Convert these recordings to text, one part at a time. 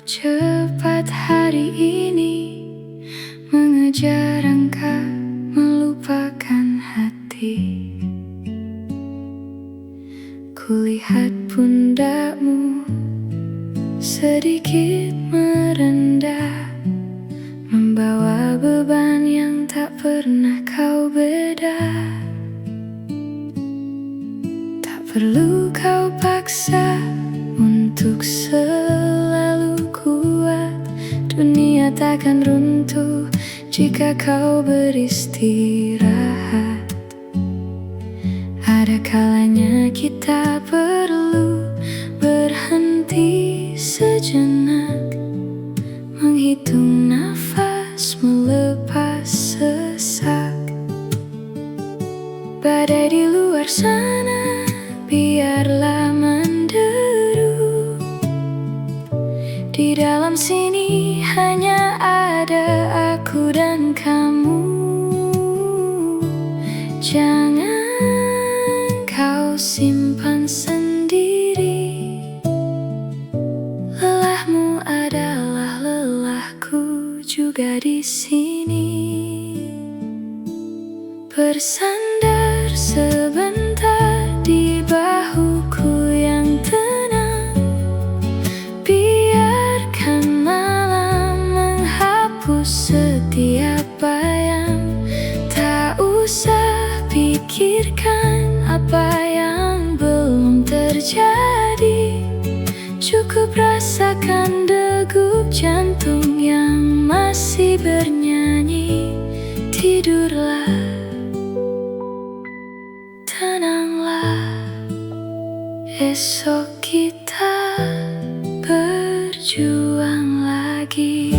cepat hari ini mengejar angka, melupakan hati. Kulihat pundakmu sedikit merendah, membawa beban yang tak pernah kau bedah. Tak perlu kau paksa untuk selalu kuat. Dunia takkan runtuh jika kau beristirahat. Ada kalanya kita perlu berhenti sejenak, menghitung nafas, melepas sesak. Badai di luar sana biarlah menderu, di dalam sini hanya ada aku dan kamu. Jangan kau simpan sendiri, lelahmu adalah lelahku juga di sini. Bersandar sebentar di bahuku yang tenang, biarkan malam menghapus setiap bayang. Tak usah pikirkan apa yang belum terjadi, cukup rasakan degup jantung yang masih bernyanyi. Tidurlah, tenanglah, esok kita berjuang lagi.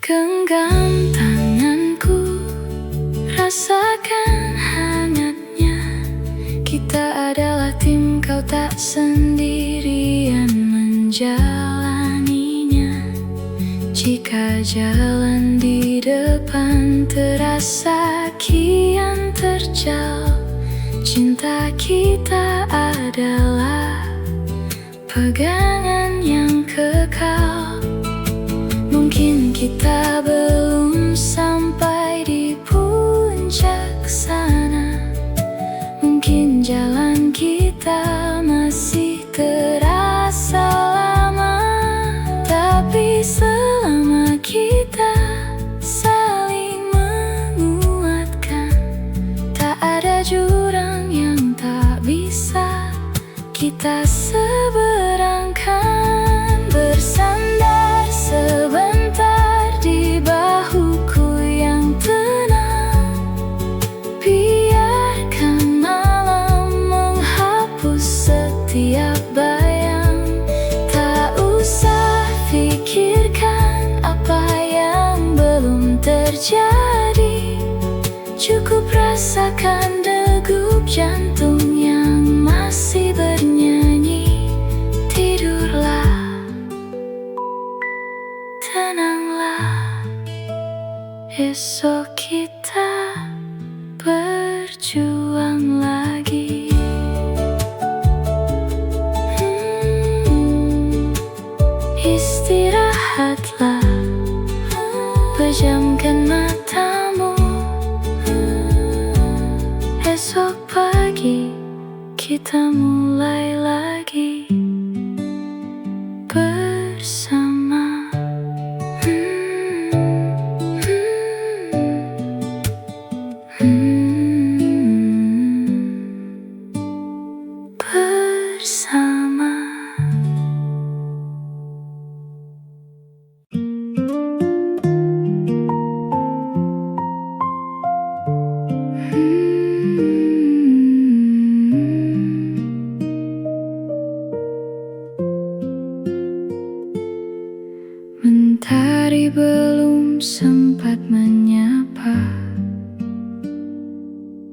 Genggam tanganku, rasakan hangatnya. Kita adalah tim, kau tak sendirian menjalaninya. Jika jalan di depan terasa kian terjal, cinta kita adalah pegangan yang kekal. Mungkin kita belum sampai di puncak sana, mungkin jalan kita masih terasa lama, tapi selama kita saling menguatkan, tak ada jurang yang tak bisa kita seberangkan. Bersandar sebentar di bahuku yang tenang, biarkan malam menghapus setiap bayang. Tak usah pikirkan apa yang belum terjadi, cukup rasakan degup jantung yang masih bernyanyi. Tidurlah, tenanglah, esok kita berjuang lagi. Istirahatlah, pejamkan matamu. Esok pagi kita mulai lagi bersama. Bersama. Mentari belum sempat menyapa,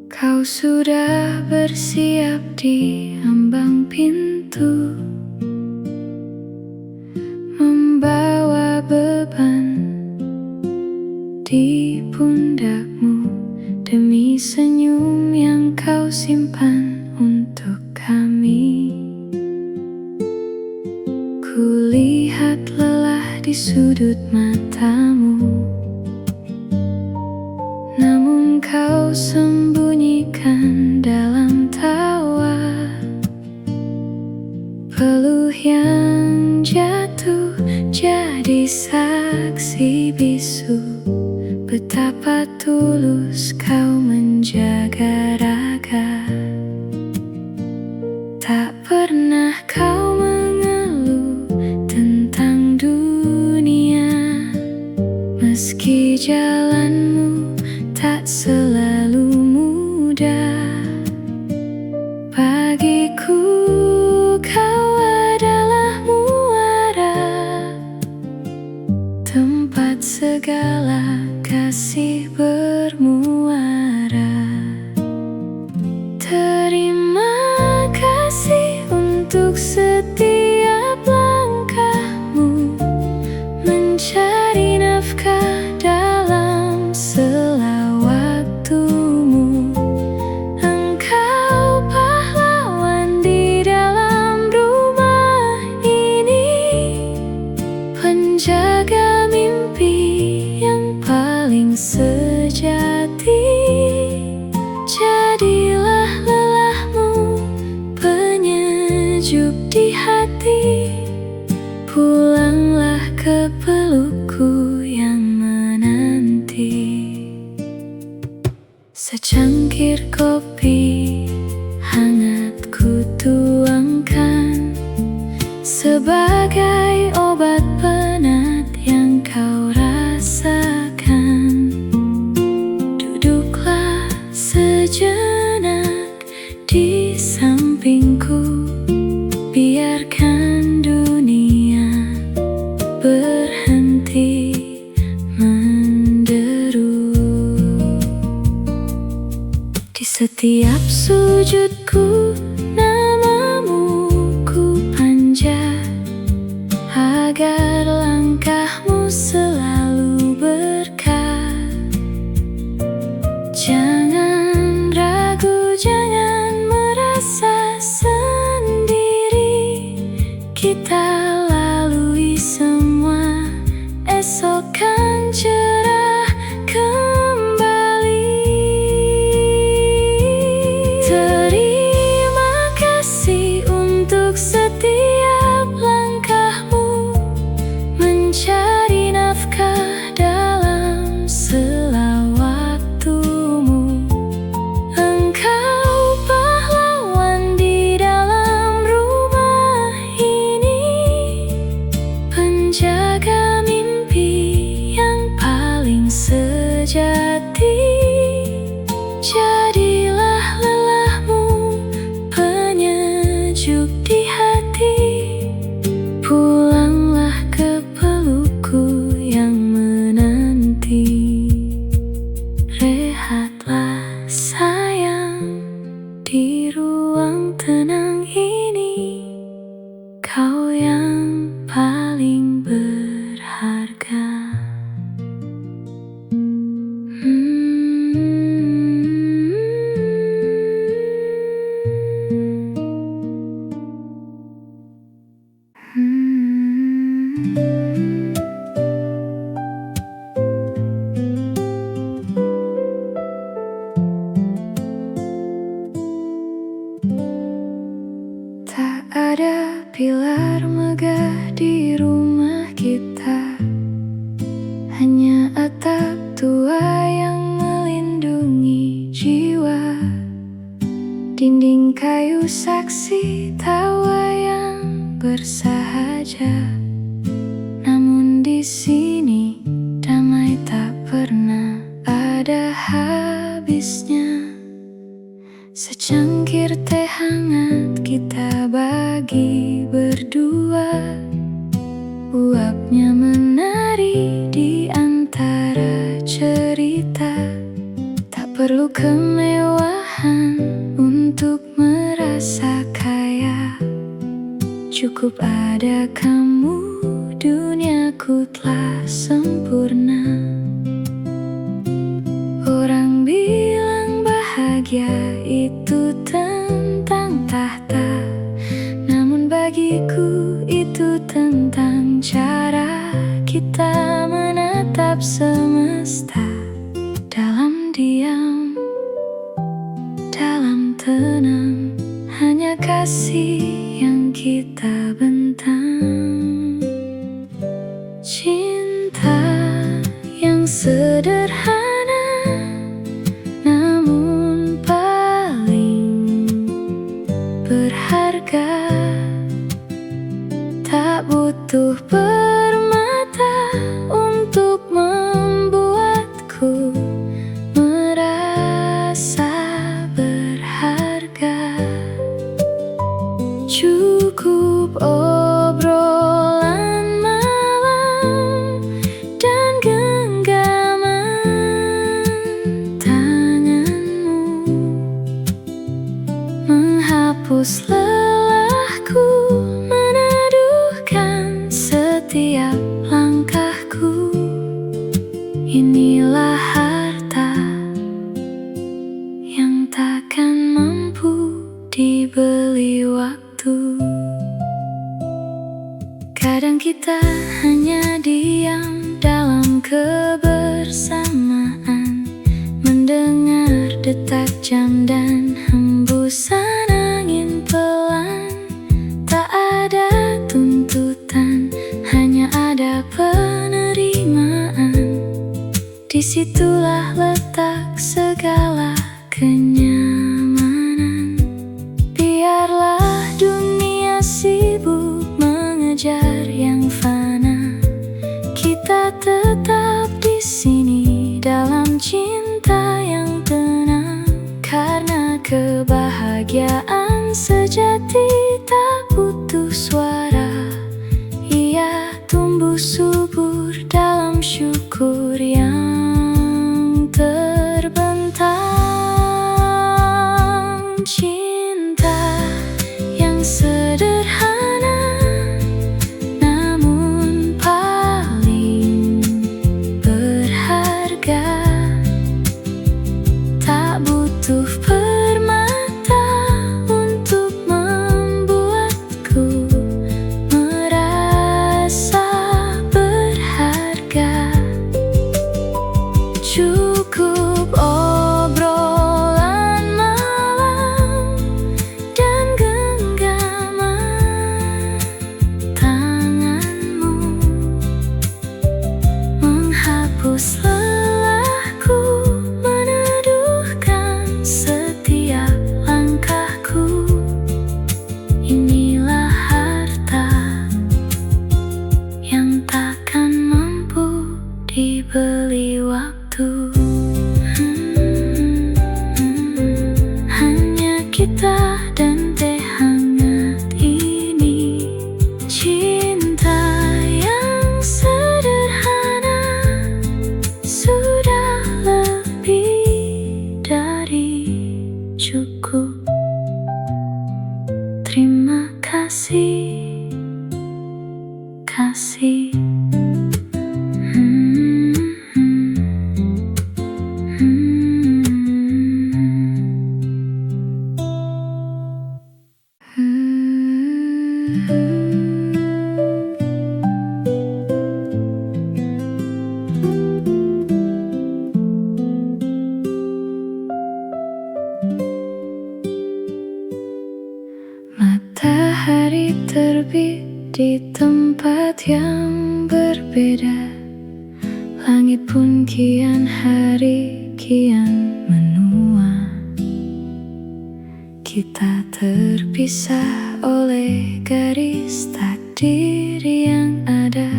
kau sudah bersiap di ambang pintu, membawa beban di pundakmu demi senyum yang kau simpan untuk kami. Kulihat lelah di sudut matamu, namun kau sembunyikan dalam tawa. Peluh yang jatuh jadi saksi bisu betapa tulus kau menjaga raga. Tak pernah kau mengeluh tentang dunia, meski jalanmu tak selalu mudah. Bagiku kau adalah muara, tempat segala kasih bermuara. Terima kasih untuk setiap langkahmu mencari nafkah dalam sela waktumu. Engkau pahlawan di dalam rumah ini, penjaga mimpi yang paling sejati. Jadilah lelahmu penyejuk di hati, pulanglah ke pelukku yang menanti. Secangkir kopi hangat ku tuangkan sebagai obat penat yang kau rasakan. Duduklah sejenak di sampingku, biarkan dunia berhenti menderu. Di setiap sujudku namamu ku panjat, agar langkahmu selalu berkah. Jangan ragu, jangan merasa sendiri, kita lalui semua, esok kan cerah kembali. Terima kasih untuk setiap langkahmu mencari nafkah dalam sela waktumu. Engkau pahlawan di dalam rumah ini, penjaga mimpi yang paling sejati. Jadilah lelahmu penyejuk di hati, pulanglah ke pelukku yang menanti. Rehatlah sayang di ruang tenang ini, kau yang paling berharga. Tak ada pilar megah di rumah kita, hanya atap tua yang melindungi jiwa. Dinding kayu saksi tawa yang bersahaja, namun di sini damai tak pernah ada habisnya. Secangkir teh hangat kita bagi berdua, uapnya menari di antara cerita. Tak perlu kemewahan untuk merasa kaya, cukup ada kamu, duniaku telah sempurna. Orang bilang bahagia itu tentang kita menatap semesta dalam diam, dalam tenang, hanya kasih yang kita bentang. Cinta yang sederhana namun paling berharga, tak butuh permata untuk membuatku merasa berharga. Cukup obrolan malam dan genggaman tanganmu menghapus lelahku, meneduhkan setiap langkahku. Inilah harta yang takkan mampu dibeli waktu. Kadang kita hanya diam dalam kebersamaan, mendengar detak jam dan hembusan angin pelan. Tak ada tuntutan, hanya ada penerimaan. Disitulah letak segala kenyamanan. Biarlah dunia sibuk mengejar yang fana, kita tetap di sini dalam cinta yang tenang. Karena kebahagiaan sejati tak butuh suara, ia tumbuh subur dalam syukur yang terbentang. Cinta yang sederhana namun paling berharga, tak butuh permata untuk membuatku merasa berharga. Cukup obrolan malam dan genggaman tanganmu menghapus lelahku, meneduhkan setiap langkahku. Inilah harta yang takkan mampu dibeli waktu. Hanya kita dan teh hangat ini, cinta yang sederhana sudah lebih dari cukup. Terima kasih, kasih. Matahari terbit di tempat yang berbeda, langit pun kian hari kian menua. Kita terpisah oleh garis takdir yang ada,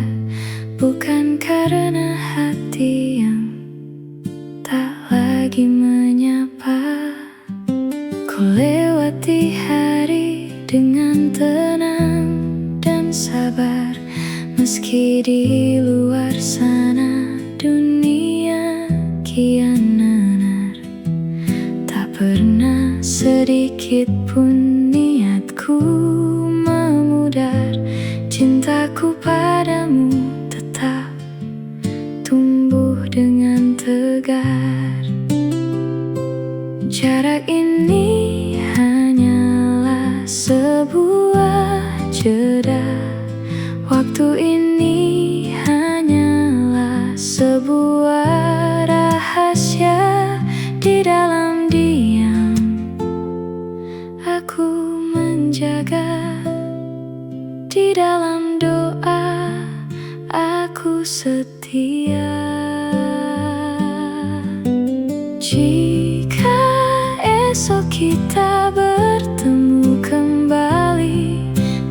bukan karena hati yang tak lagi menyapa. Ku lewati hari dengan tenang dan sabar, meski di luar sana dunia kian nanar. Tak pernah sedikit pun niatku memudar, cintaku padamu tetap tumbuh dengan tegar. Jarak ini hanyalah sebuah jeda, waktu ini hanya setia. Jika esok kita bertemu kembali,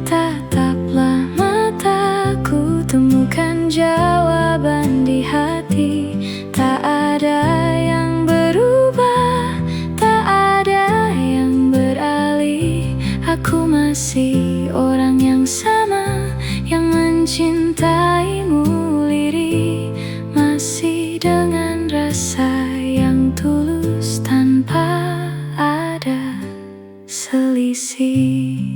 tataplah mataku, temukan jawaban di hati. Tak ada yang berubah, tak ada yang beralih. Aku masih orang yang sama, yang mencintaimu lirih, masih dengan rasa yang tulus tanpa ada selisih.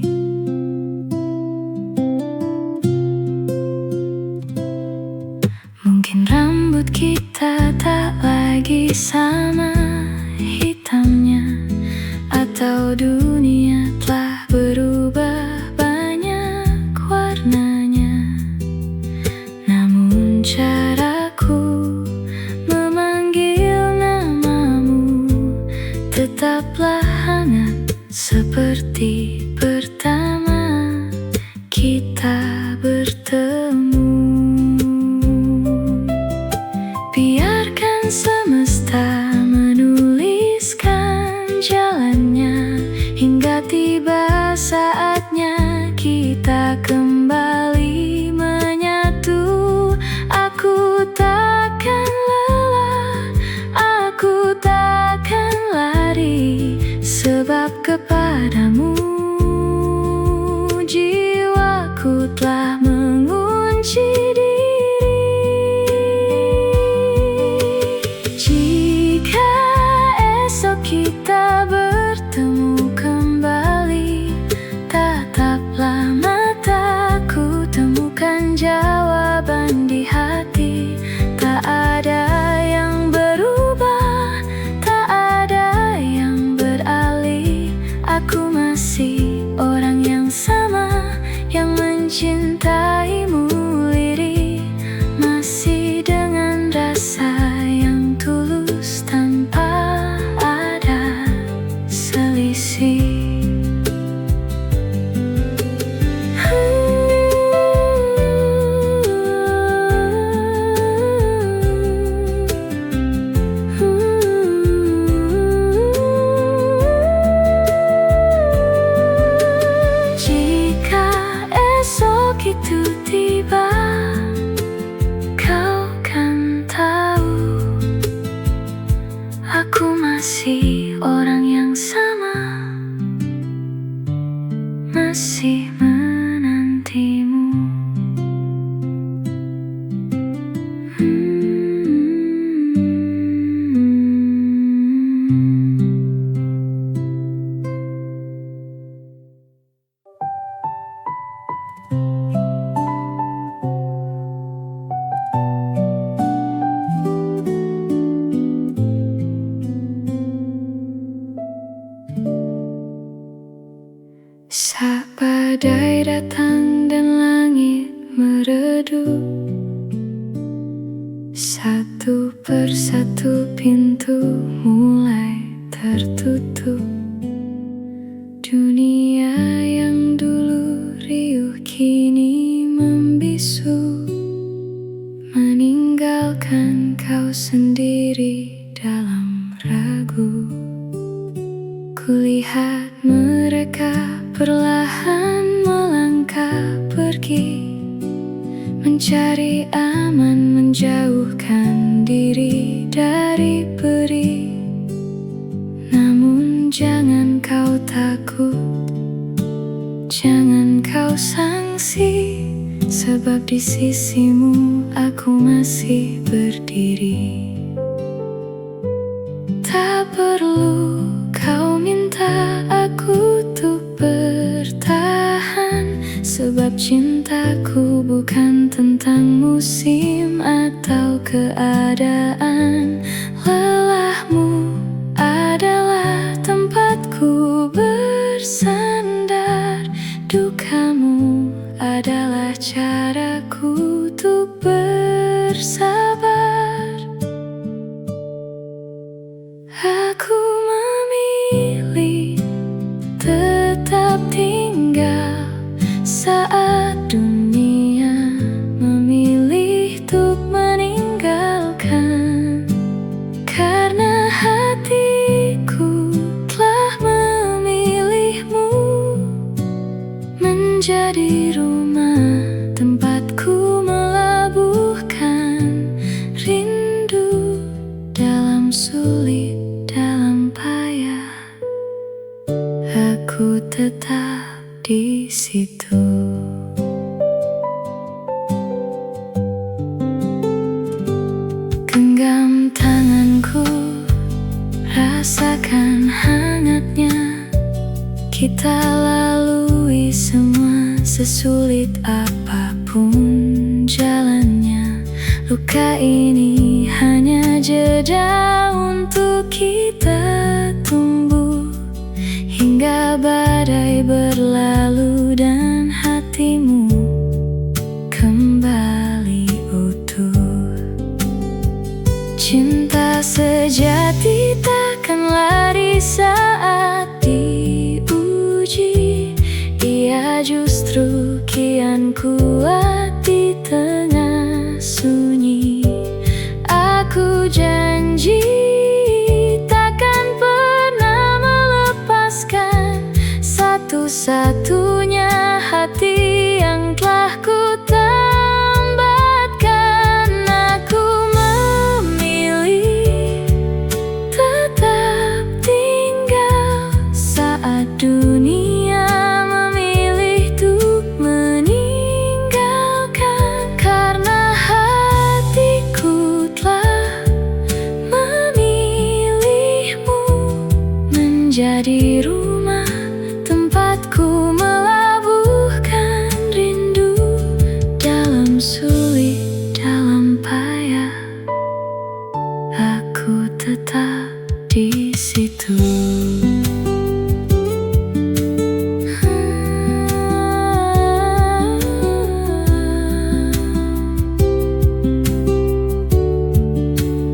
Mungkin rambut kita tak lagi sama hitamnya, atau dunia telah berubah banyak warnanya. Namun caraku memanggil namamu tetaplah hangat seperti pertama kita bertemu. Biarkan semesta menuliskan jalannya, hingga tiba saatnya kita kembali menyatu. Aku takkan lelah, aku takkan lari, sebab kepadamu jiwaku telah mengunci diri. Jika esok kita bertemu kembali, tataplah mataku, temukan jawaban di hati. Tak ada yang berubah, tak ada yang beralih. Aku masih orang yang sama, yang mencintaimu lirih, masih dengan rasa yang tulus tanpa ada selisih. Jika esok itu tiba, kau kan tahu aku masih orang yang sama, masih menantimu. Saat badai datang dan langit meredup, satu persatu pintu mulai tertutup. Dunia yang dulu riuh kini membisu, meninggalkan kau sendiri dalam ragu. Kulihat mereka perlahan melangkah pergi, mencari aman, menjauhkan diri dari peri. Namun jangan kau takut, jangan kau sangsi, sebab di sisimu aku masih berdiri. Tak perlu kau minta aku untuk bertahan, sebab cintaku bukan tentang musim atau keadaan. Lelahmu adalah tempatku bersandar, dukamu adalah caraku untuk bersabar. Aku memilih tetap tinggal saat dunia memilih untuk menjadi rumah tempatku melabuhkan rindu. Dalam sulit, dalam payah, aku tetap di situ. Genggam tanganku, rasakan hangatnya. Kita lalui semua, sesulit apapun jalannya. Luka ini hanya jeda untuk kita tumbuh, hingga badai berlalu dan hatimu kembali utuh. Cinta sejati takkan lari saat diuji. Ia justru kian kuat di tengah sunyi. Aku janji takkan pernah melepaskan satu-satunya hati yang telah ku tambatkan. Aku memilih tetap tinggal saat dunia memilih untuk meninggalkan. Karena hatiku telah memilihmu menjadi rumah tempatku melabuhkan rindu. Dalam sulit, dalam payah, aku tetap di situ.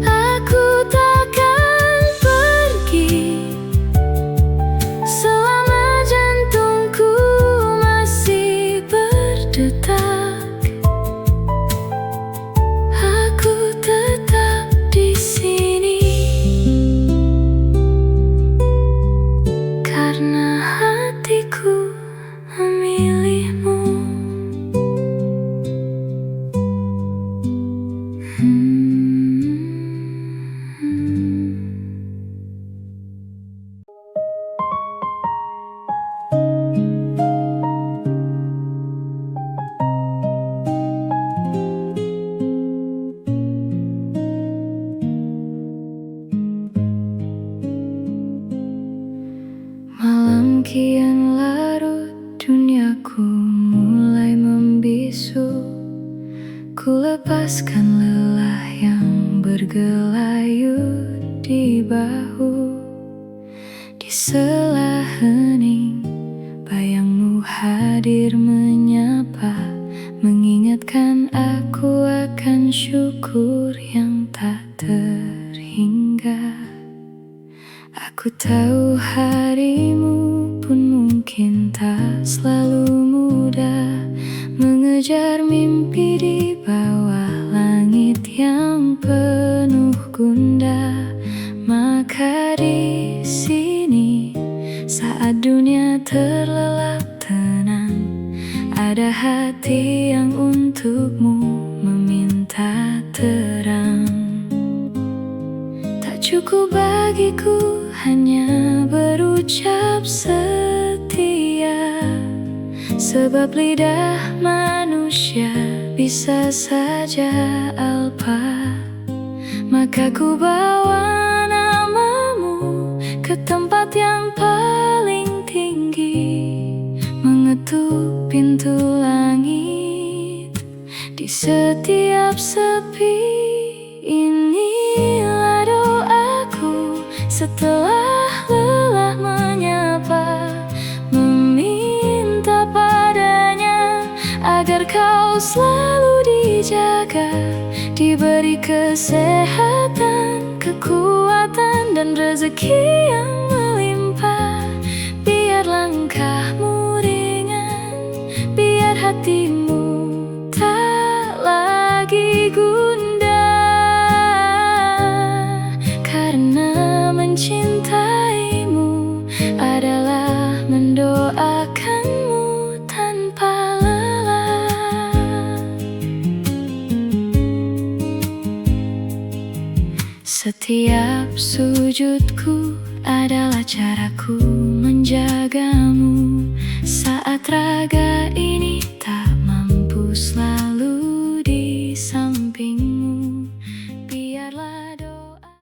Aku takkan pergi selama jantungku masih berdetak. Aku tetap di sini karena hatiku memilihmu. Malam kian larut, duniaku mulai membisu. Ku lepaskan lelah yang bergelayut di bahu. Di sela hening, bayangmu hadir menyapa, mengingatkan aku akan syukur yang tak terhingga. Aku tahu harimu pun mungkin tak selalu mudah, mengejar mimpi di bawah langit yang penuh gundah. Maka di sini, saat dunia terlelap tenang, ada hati yang untukmu meminta terang. Tak cukup bagiku hanya berucap setia, sebab lidah manusia bisa saja alpa. Maka ku bawa namamu ke tempat yang paling tinggi, mengetuk pintu langit di setiap sepi. Inilah doaku setelah lelah menyapa, meminta padanya agar kau selalu dijaga, diberi kesehatan, kekuatan, dan rezeki yang melimpah. Biar langkahmu ringan, biar hatimu tak lagi gundah. Karena mencintaimu adalah mendoakanmu tanpa Sujudku adalah caraku menjagamu saat raga ini tak mampu selalu